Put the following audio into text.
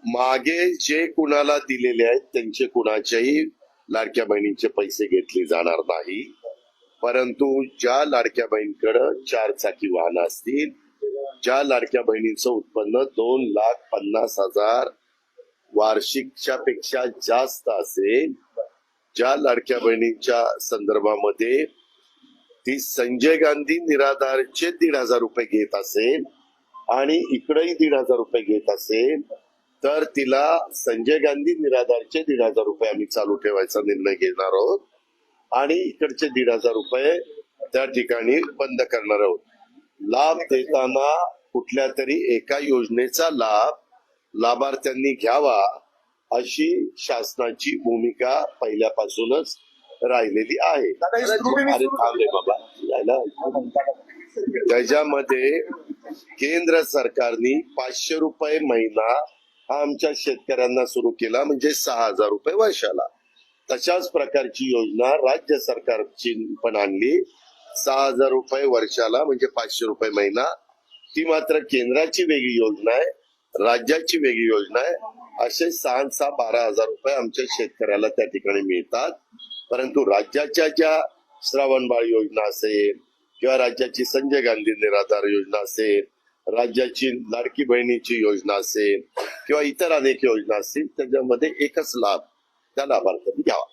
मागे जे कुणाला दिलेले आहेत त्यांचे कुणाच्याही लाडक्या बहिणींचे पैसे घेतले जाणार नाही, परंतु ज्या लाडक्या बहिणीकडे 4 चाकी वाहन असतील, ज्या लाडक्या बहिणींचं उत्पन्न 2,50,000 वार्षिकच्या पेक्षा जास्त असेल, ज्या लाडक्या बहिणींच्या संदर्भामध्ये ती संजय गांधी निराधारचे 1,500 रुपये घेत असेल आणि इकडेही 1,500 रुपये घेत असेल, तर तिला संजय गांधी निराधारचे 1,500 रुपये आम्ही चालू ठेवायचा निर्णय घेणार आहोत आणि इकडचे 1,500 रुपये त्या ठिकाणी बंद करणार आहोत. लाभ देताना कुठल्या तरी एका योजनेचा लाभ लाभार्थ्यांनी घ्यावा अशी शासनाची भूमिका पहिल्यापासूनच राहिलेली आहे. अरे थांबे बाबा, त्याच्यामध्ये केंद्र सरकारने 500 रुपये महिना हा आमच्या शेतकऱ्यांना सुरू केला, म्हणजे 6,000 रुपये वर्षाला. तशाच प्रकारची योजना राज्य सरकारची पण आणली, 6,000 रुपये वर्षाला म्हणजे 500 रुपये महिना. ती मात्र केंद्राची वेगळी योजना आहे, राज्याची वेगळी योजना आहे. असे 6,6 12,000 रुपये आमच्या शेतकऱ्याला त्या ठिकाणी मिळतात. परंतु राज्याच्या ज्या श्रावणबाळ योजना असेल किंवा राज्याची संजय गांधी निराधार योजना असेल, राज्याची लाडकी बहिणीची योजना असेल किंवा इतर अनेक योजना असतील, त्याच्यामध्ये एकच लाभ त्या लाभार्थ्यांनी घ्यावा.